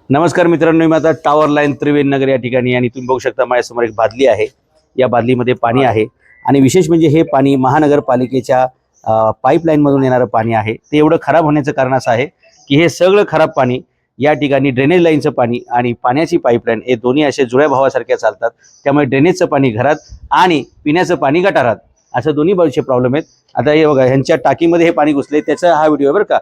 नमस्कार मित्रांनो, मी आता टॉवर लाईन त्रिवेणी नगर या ठिकाणी आणि तुम्ही बघू शकता माझ्यासमोर एक बादली आहे। या बादलीमध्ये पाणी आहे आणि विशेष म्हणजे हे पाणी महानगरपालिकेच्या पाईपलाईन मधून येणारं पाणी आहे। ते एवढं खराब होण्याचं कारण असं आहे की हे सगळं खराब पाणी या ठिकाणी ड्रेनेज लाईनचं पाणी आणि पाण्याची पाईपलाईन हे दोन्ही असे जुळ्या भावासारख्या चालतात। त्यामुळे ड्रेनेजचं पाणी घरात आणि पिण्याचं पाणी गटारात असं दोन्ही बाजूचे प्रॉब्लेम आहेत। आता हे बघा, ह्यांच्या टाकीमध्ये हे पाणी घुसले त्याचा हा व्हिडिओ बरं का।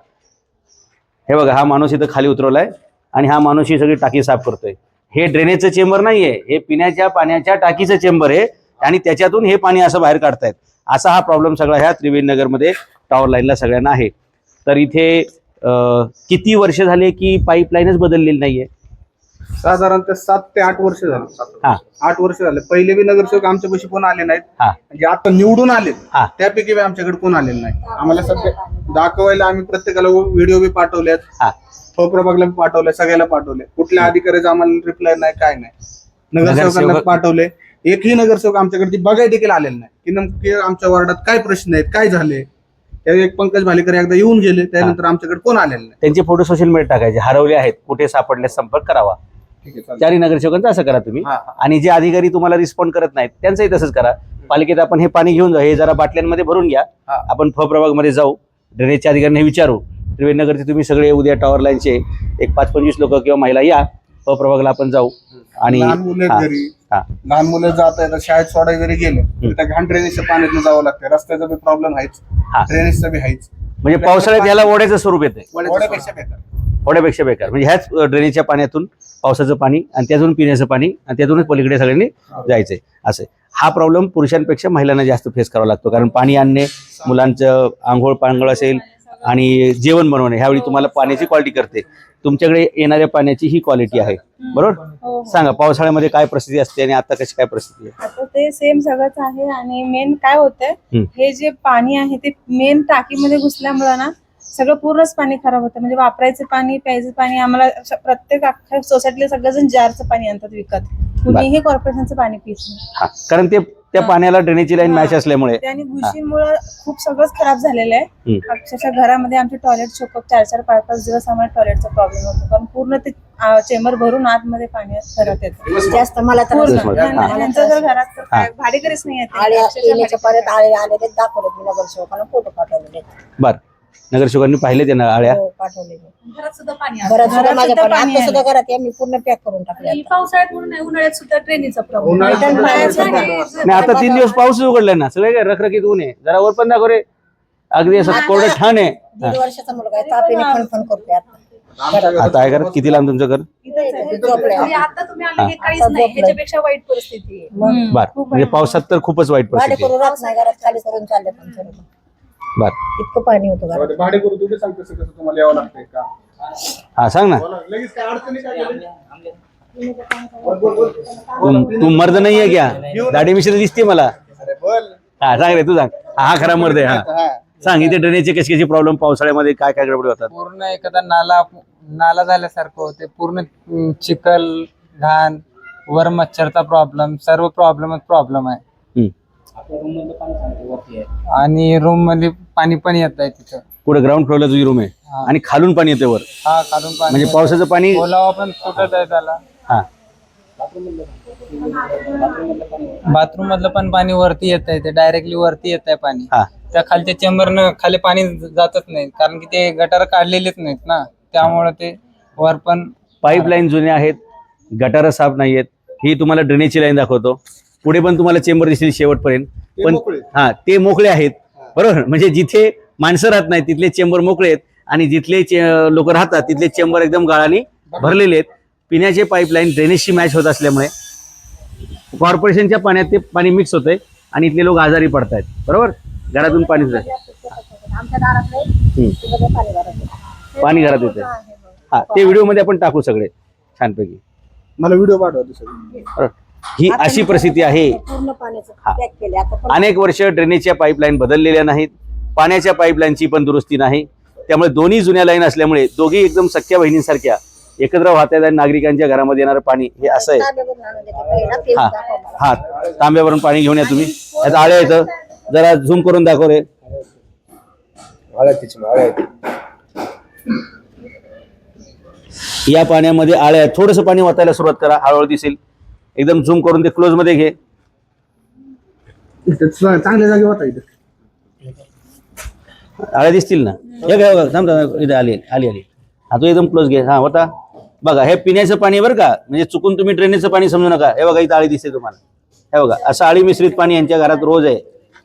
हे बघा, हा माणूस इथं खाली उतरवलाय आणि हा माणूस ही सगळी टाकी साफ करतोय। हे ड्रेनेजचं चेंबर नाहीये, हे पिण्याच्या पाण्याच्या टाकीचं चेंबर आहे आणि त्याच्यातून हे पाणी असं बाहेर काढतायत। असा हा प्रॉब्लेम सगळा ह्या त्रिवेणी नगरमध्ये टॉवर लाईनला सगळ्यांना आहे। तर इथे किती वर्ष झाले की पाईपलाईनच बदललेली नाहीये? साधारणतः 7 ते 8 वर्ष झाले। हा, 8 वर्ष झाले। पहिले बी नगरसेवक आमच्या पैसे कोण आले नाहीत, हा, म्हणजे आता निवडून आले हा, त्यापैकी बी आमच्याकडे कोण आलेलं नाही। आम्हाला सध्या दाखवायला आम्ही प्रत्येकाला व्हिडिओ बी पाठवलेत, हा, प्रभागला पाठवले, सगळ्याला पाठवले। कुठल्या अधिकाऱ्याचा आम्हाला रिप्लाय नाही, काय नाही। नगरसेवकांना पाठवले, एकही नगरसेवक आमच्याकडे ती बघायला देखील आलेला नाही की नेमके आमच्या वार्डात काय प्रश्न आहेत, काय झाले। त्यावेळी एक पंकज भालेकर एकदा येऊन गेले, त्यानंतर आमच्याकडे कोण आलेलं नाही। त्यांचे फोटो सोशल मीडियात टाकायचे, हरवले आहेत, कुठे सापडले संपर्क करावा। चारही नगरसेवकांचं असं करा तुम्ही। आणि जे अधिकारी तुम्हाला रिस्पॉन्ड करत नाहीत त्यांचंही तसंच करा। पालिकेत आपण हे पाणी घेऊन जाऊ, हे जरा बाटल्यांमध्ये भरून घ्या। आपण प्रभागमध्ये जाऊ, ड्रेनेजच्या अधिकाऱ्यांना विचारू। त्रिवेणी नगरचे तुम्ही सगळे उद्या टॉवर लाईनचे एक 5-25 लोक किंवा महिला या, प्रभागाला आपण जाऊ। आणि लहान मुलं घरी, लहान मुलं जात आहेत, शाळेत सोडायला जरी गेले तर त्या घाण ड्रेनेजच्या पाण्यातून जावं लागतं। रस्त्याचा बी प्रॉब्लेम आहेच, ड्रेनेजचा बी आहेच। म्हणजे पावसाळ्यात ह्याला ओढ्याचं स्वरूप येते, ओढ्यापेक्षा बेकार, ओढ्यापेक्षा बेकार। म्हणजे ह्याच ड्रेनेजच्या पाण्यातून पावसाचं पाणी आणि त्यातून पिण्याचं पाणी आणि त्यातूनच पलीकडे सगळ्यांनी जायचंय। असं हा प्रॉब्लेम पुरुषांपेक्षा महिलांना जास्त फेस करावा लागतो, कारण पाणी आणणे, मुलांचं आंघोळ पांघोळ असेल आणि जेवण बनवणे, ह्यावेळी तुम्हाला पाण्याची क्वालिटी करते। तुमच्याकडे येणाऱ्या पाण्याची ही क्वालिटी आहे, बरोबर? सांगा, पावसाळ्यामध्ये काय परिस्थिती असते आणि आता कशी काय परिस्थिती आहे? आता ते सेम सगळंच आहे। आणि मेन काय होतंय, हे जे पाणी आहे ते मेन टाकीमध्ये घुसल्यामुळे ना सगळं पूर्णच पाणी खराब होतं। म्हणजे वापरायचं पाणी, प्यायचं पाणी, आम्हाला प्रत्येक अख्ख्या सोसायटीला सगळेजण जारचं पाणी आणतात विकत, कुणीही कॉर्पोरेशनचं पाणी पित नाही। कारण ते त्या पाण्याला ड्रेनेजची लाईन मॅच असल्यामुळे आणि घुशीमुळे खूप सगळंच खराब झालेलं आहे। अक्षरशः घरामध्ये आमचे टॉयलेट चोकअप 4-4-5-5 दिवस आम्हाला टॉयलेटचा प्रॉब्लेम होतो, कारण पूर्ण ते चेंबर भरून आतमध्ये पाणी घरात येतं जास्त। मला त्यांचं जर घरात तर काय भाडेकरीच नाही येते, परत आळे आलेले दाखवले मी नगरसेवकांना, फोटो पाठवलेले। बरं, नगरसेवकांनी पाहिले त्यांना आळ्या पाठवले, घरात सुद्धा पाणी घरात सुद्धा घरात मी पूर्ण पॅक करून टाकले। पावसाळ्यात म्हणून नाही, उन्हाळ्यात सुद्धा ट्रेनीचा प्रॉब्लेम। नाही, आता 3 दिवस पाऊस उघडलाय ना, सगळे काय रखरखीत ऊन आहे। जरा वर पण दाखव रे, अगदी असं कोरडं ठाण आहे। 1.5 वर्षाचा मुलगा आहे, तापीने फणफण करतोय आता आहे घरात? किती लांब तुमचं घर? आता तुम्ही आले हे काहीच नाही, ह्याच्यापेक्षा वाईट परिस्थिती आहे। बरं, म्हणजे पावसात तर खूपच वाईट परिस्थिती आहे। करून राहत नाही, घरात खाली करून चालले पण सर्व। बरं, इतकं पाणी होतं घरात। भाडे करू तुम्ही सांगतो कसं तुम्हाला यावं लागतंय का? हा, सांग ना। लगेच काय अडचणी काय झाल्या? तू मर्द नाहीये क्या? दाढी मिश्र दिसते मला। अरे बोल, हा सांग रे, तू सांग। हा खरा मर्द आहे। हा सांग, इथे ड्रेनेजचे कशी कशी प्रॉब्लेम पावसाळ्यामध्ये काय काय गडबडी होतात? पूर्ण एखादा नाला झाल्यासारखं होते, पूर्ण चिखल, घाण, वर मच्छरचा प्रॉब्लेम, सर्व प्रॉब्लेम आहे। आणि रूम मध्ये पाणी पण येत आहे तिथं। पुढे ग्राउंड फ्लोअरला तुझी रूम आहे आणि खालून पाणी येते वर? हा, खालून पाणी म्हणजे पावसाचं पाणी ओलावा पण सुटत आहे त्याला। हा, बाथरूम मधलं पण पाणी वरती येत आहे, ते डायरेक्टली वरती येत आहे पाणी। हा, त्या खालच्या चेंबरनं खाली पाणी जातच नाही, कारण की ते गटार काढलेलेच नाहीत ना, त्यामुळे ते वर पण पाईपलाईन जुने आहेत, गटारं साफ नाहीयेत। ही तुम्हाला ड्रेनेजची लाईन दाखवतो, पुढे पण तुम्हाला चेंबर दिसतील शेवटपर्यंत, पण हा ते मोकळे आहेत, बरोबर? म्हणजे जिथे माणसं राहत नाही तिथले चेंबर मोकळे आहेत आणि जिथले लोक राहतात तिथले चेंबर एकदम गाळाने भरलेले आहेत। पिण्याचे पाईपलाईन ड्रेनेजशी मॅच होत असल्यामुळे कॉर्पोरेशनच्या पाण्यात ते पाणी मिक्स होतंय आणि इथले लोक आजारी पडतायत, बरोबर? घरातून पाणी पाणी घरात येतंय। हा, ते व्हिडिओ मध्ये आपण टाकू सगळे छानपैकी। मला व्हिडिओ पाठवा। ही अशी परिस्थिती आहे। पूर्ण पाण्याचं पॅक केले आता। अनेक वर्ष ड्रेनेजच्या पाईपलाईन बदललेल्या नाहीत, पाण्याच्या पाईपलाईनची पण दुरुस्ती नाही। त्यामुळे दोन्ही जुन्या लाईन असल्यामुळे दोघी एकदम सख्या बहिणींसारख्या एकत्र वाहतात आणि नागरिकांच्या घरामध्ये येणारं पाणी हे असं आहे। हा हा, तांब्यावरून पाणी घेऊन या तुम्ही। याचा आळ्या येतं, जरा झूम करून दाखव रे। या पाण्यामध्ये आळ्या आहेत. थोडंसं पाणी वाचायला सुरुवात करा, हळूहळू दिसेल. एकदम झूम करून ते क्लोज मध्ये घे. चांगल्या जागी होता इथं. आळ्या दिसतील ना? हे काय बघा, थांब थांब, इथे आली आली आली. हा, तू एकदम क्लोज घे. हा, होता बघा. हे पिण्याचं पाणी बरं का, म्हणजे चुकून तुम्ही ड्रेनेजचं पाणी समजू नका. हे बघा, इथं आळी दिसते तुम्हाला. हे बघा, असं आळी मिश्रित पाणी यांच्या घरात रोज आहे.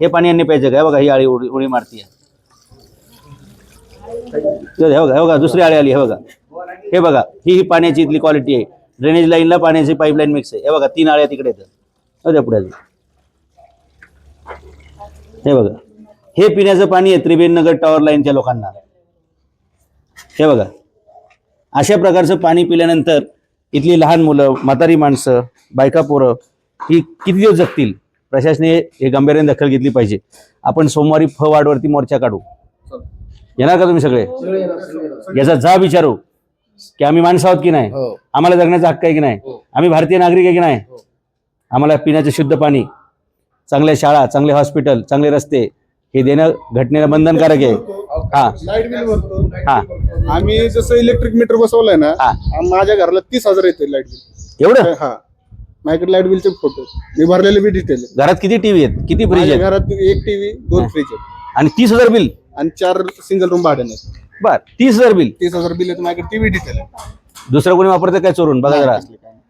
हे पाणी यांनी प्यायचं का? हे बघा, ही आळी उडी मारतीये. हे बघा, हे बघा, दुसरी आळी आली. हे बघा, हे बघा, ही पाण्याची इथली क्वालिटी आहे. ड्रेनेज लाईनला पाण्याची पाईपलाईन मिक्स आहे. हे बघा, 3 आळ्या तिकडे येतं. पुढे हे बघा, हे पिण्याचं पाणी आहे त्रिवेणीनगर टॉवर लाईनच्या लोकांना. हे बघा, अशा प्रकारचं पाणी पिल्यानंतर इथली लहान मुलं, म्हातारी माणसं, बायका, पोरं ही किती दिवस जगतील? प्रशासनाने हे गांभीर्याने दखल घेतली पाहिजे. आपण सोमवारी वार्डवरती मोर्चा काढू. येणार का तुम्ही सगळे? याचा जा विचारू की आम्ही माणसं आहोत की नाही, आम्हाला जगण्याचा हक्क आहे की नाही, आम्ही भारतीय नागरिक आहे की नाही, आम्हाला पिण्याचं शुद्ध पाणी, चांगल्या शाळा, चांगले हॉस्पिटल, चांगले रस्ते हे देणं घटनेला बंधनकारक आहे. हा लाईट बिल भरतो. हा, आम्ही जसं इलेक्ट्रिक मीटर बसवलंय ना, हा. माझ्या घराला 30,000 येते लाईट बिल. एवढं? हा, माझ्याकडे लाईट बिलचे फोटो, मी भरलेले बी डिटेल. घरात किती टीव्ही आहेत, किती फ्रीज माझ्या आहेत? घरात 1 टीव्ही 2 फ्रीज आहेत आणि 30,000 बिल? आणि 4 सिंगल रूम भाड्याने. बर, 30,000 बिल. 30,000 बिल येतं. माझ्याकडे टीव्ही डिटेल आहे. दुसरं कोणी वापरतं काय चोरून? बघा जरा.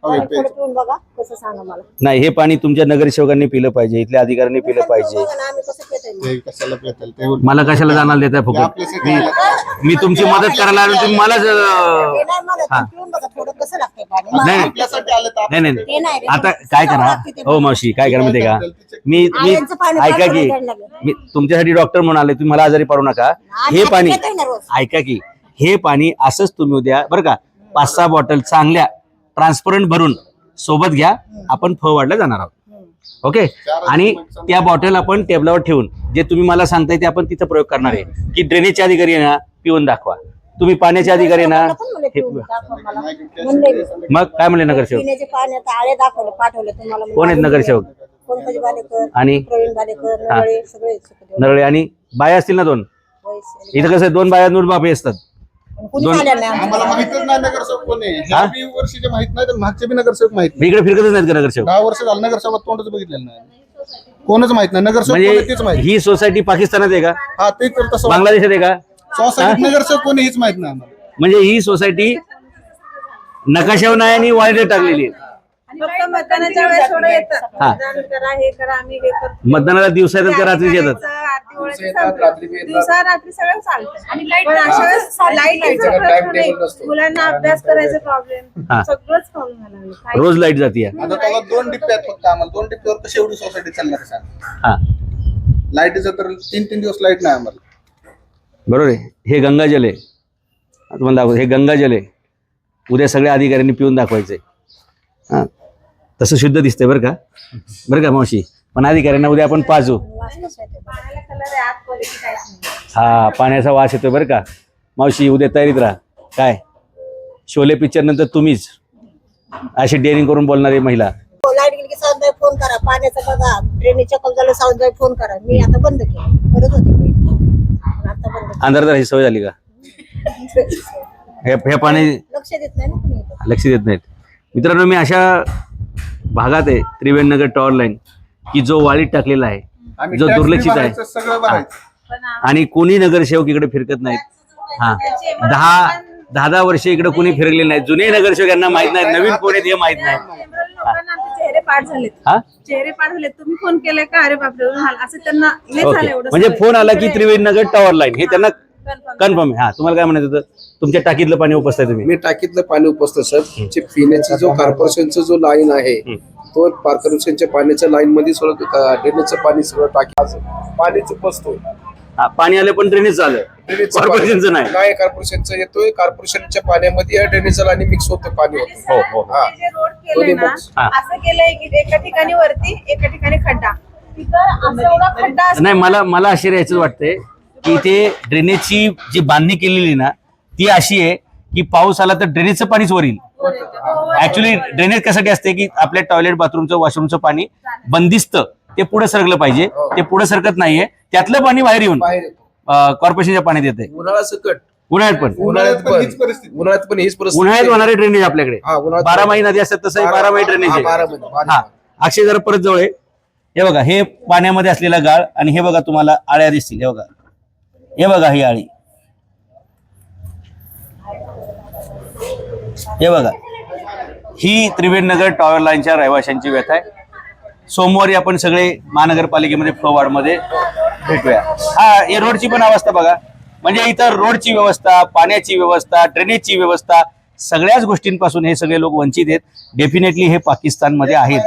थोडं पिऊन बघा कसं सांगा मला. नाही, हे पाणी तुमच्या नगरसेवकांनी पिलं पाहिजे, इथल्या अधिकाऱ्यांनी पिलं पाहिजे. बघा ना, आम्ही कसं पितोय मग. ते कशाला पेताल ते मला कशाला जाणार देताय फुकट? आपल्यासाठी मी तुमची मदत करायला आलो, तुम्ही मलाच ते नाही मला, तुम्ही पिऊन बघा थोडं कसं लागतंय पाणी. नाही आपल्यासाठी आलं तर नाही नाही ते नाही रे. आता काय करा हो मावशी, काय करा माहितीये का, मी मी आळ्यांचं पाणी ऐका की, पाठवलं द्यायला लागेल. मी तुमच्यासाठी डॉक्टर म्हणून आले, तुम्ही मला आजारी पडू नका. हे आम्ही पाणी पितोय ना रोज. ऐका की, हे पाणी असंच तुम्ही उद्या बरं का 5-6 बॉटल चांगल्या ट्रान्सपरंट भरून सोबत घ्या. आपण वाढला जाणार आहोत. ओके, आणि त्या बॉटल आपण टेबलावर ठेवून जे तुम्ही मला सांगताय ते आपण तिथं प्रयोग करणार आहे. की ड्रेनेजचे अधिकारी आहे ना, पिऊन दाखवा. तुम्ही पाण्याचे अधिकारी आहे ना, पण म्हणे हे- पिऊन दाखवा मला. म्हणले मी. मग काय म्हणले नगरसेवक? पिण्याचे पाण्यात आळे दाखवले, पाठवले तुम्हाला. कोण आहेत नगरसेवक? पंकज बालेकर आणि प्रवीण बालेकर, नवळे, सगळे सुखदेव. नरळे आणि बाया असतील ना 2. वैस- इथं कसं आहे, 2 बाया 2 बापे असतात. कुणी दोन- आल्या नाही आमच्या आम्हाला घरात. माहितच नाही नगरसेवक कोण आहे. हा? ह्या बी वर्षीचे माहित नाही तर मागचे बी नगरसेवक माहित मी इकडे फिरकतच नाहीत का नगरसेवक? 10 वर्ष झालं नगरसेवक तोंडच बघितलेलं नाही. कोणच माहित नाही नगरसेवक कोण आहे तेच म्हणजे माहित. ही सोसायटी पाकिस्तानात आहे का, हा ते तर तसं बांगलादेशात आहे का? सोसायटीत नगरसेवक कोणी हेच माहित नाही आम्हाला. म्हणजे ही सोसायटी नकाशावर नाही आणि वाळीला टाकलेली आहे. फक्त मतदानाच्या वेळेस थोडं येतं. हा. मतदान करा, हे करा, आम्ही हे करतो. मतदानाला दिवसा येतात का रात्रीच येतात? आरती ओळखी संपलं. दिवसा रात्री सगळं चालतं. पण अशा वेळेस लाईटीचा प्रश्न नाही. मुलांना अभ्यास करायचा प्रॉब्लेम, हा. सगळंच प्रॉब्लेम झाला आहे. काय- रोज लाईट जाते. आता तेव्हा 2 डिप्पे आहेत फक्त आम्हाला. 2 डिप्प्यावर कशी एवढी सोसायटी चालणार आहे सांग. हा, लाईटीचं तर 3-3 दिवस लाईट नाही आम्हाला. बरोबर आहे. हे गंगाजल आहे, आता तुम्हाला दाखवतो. हे गंगाजल आहे. उद्या सगळ्या अधिकाऱ्यांनी पिऊन दाखवायचंय. हा, तसं शुद्ध दिसतंय बरं का मावशी, पण अधिकाऱ्यांना उद्या आपण पाजू. वास कसा येतो? पाण्याला कलर आहे, आत क्वालिटी काहीच नाही. हा, पाण्याचा वास येतोय बरं का मावशी. उद्या तयारीत राहा. काय शोले पिक्चर नंतर तुम्हीच अशी डेअरिंग करून बोलणारी महिला. हो, लाईट गेली की सावंतबाई फोन करा. पाण्याचं बघा, ड्रेनेजच्या कप झालं सावंतबाई फोन करा. मी आता बंद केलं, करत होते मी, पण आता बंद केलं. अंधारात राहायची सवय झाली का? हे पाणी लक्ष देत नाही ना कुणी इथं. लक्ष देत नाहीत. मित्रांनो, मी अशा भागात आहे त्रिवेणीनगर टॉवर लाईन की जो वाळीत टाकलेला आहे, आम्ही जो tax बी दुर्लक्षित आहे, भरायचं, सगळं भरायचं. पण आणि कोणी नगरसेवक इकडे फिरकत नाहीत. हा, 10 वर्ष इकडे कोणी फिरकले नाहीत. जुने नगरसेवक यांना माहित नाहीत, नवीन कोण आहेत हे माहित नाही. टेम्पररी लोकांना आमचे चेहरे पाठ झालेत. हा, चेहरे पाठ झालेत. तुम्ही फोन केलाय का? अरे बापरे, असं त्यांना हे झालं ओके. एवढं. म्हणजे सवय. फोन आला की त्रिवेणीनगर टॉवर लाईन हे त्यांना Confirm. कन्फर्म आहे. हा, तुम्हाला काय म्हणायचं होतं? तुमच्या टाकीतलं पाणी उपसताय तुम्ही? मी टाकीतलं पाणी उपसतो सर. जे पिण्याची जो कॉर्पोरेशनचा जो लाईन आहे तो कॉर्पोरेशनच्या पाण्याच्या लाईन मध्ये सगळं ड्रेनेजचं पाणी सगळं टाकी पाणीच उपसतो. हा, पाणी आलं पण ड्रेनेज झालं, कॉर्पोरेशनचं नाही. नाही, कॉर्पोरेशनचं येतोय. कॉर्पोरेशनच्या पाण्यामध्ये या ड्रेनेजचं आणि मिक्स होतं पाणी होतं. हो हो. हा, हे जे रोड केलंय ना, हा. असं केलंय की एका ठिकाणी वरती, एका ठिकाणी खड्डा. तिथं असं एवढा खड्डा असतो. नाही, मला आश्चर्य यायचं वाटतंय की इथे ड्रेनेजची जी बांधणी केलेली ना ती अशी आहे की पाऊस आला तर ड्रेनेजचं पाणीच वर येईल. ऍक्च्युली ड्रेनेज कशासाठी असते की आपल्या टॉयलेट, बाथरूमचं, वॉशरूमचं पाणी बंदिस्त ते पुढे सरकलं पाहिजे. ते पुढे सरकत नाहीये, त्यातलं पाणी बाहेर येऊन बाहेर येतो. कॉर्पोरेशनच्या पाण्यात येते. उन्हाळा सकट उन्हाळ्यात पण हीच परिस्थिती. उन्हाळ्यात पण हीच परिस्थिती उन्हाळ्यात होणारे ड्रेनेज आपल्याकडे हा, उन्हाळ्यात 12 महिने नदी असतात तसं 12 महिने ड्रेनेज हा, आहे. 12 महिने, 12 हा अक्षय जरा परत जवळ आहे. हे बघा हे पाण्यामध्ये असलेला गाळ आणि हे बघा तुम्हाला आळ्या दिसतील. हे बघा ही आळी, हे बघा ही त्रिवेणनगर टॉवर लाईनच्या रहिवाशांची व्यथा आहे. सोमवारी आपण सगळे महानगरपालिकेमध्ये मध्ये भेटूया. हा या रोडची पण अवस्था बघा, म्हणजे इथं रोडची व्यवस्था, पाण्याची व्यवस्था, ड्रेनेजची व्यवस्था, सगळ्याच गोष्टींपासून हे सगळे लोक वंचित आहेत. डेफिनेटली हे पाकिस्तानमध्ये आहेत.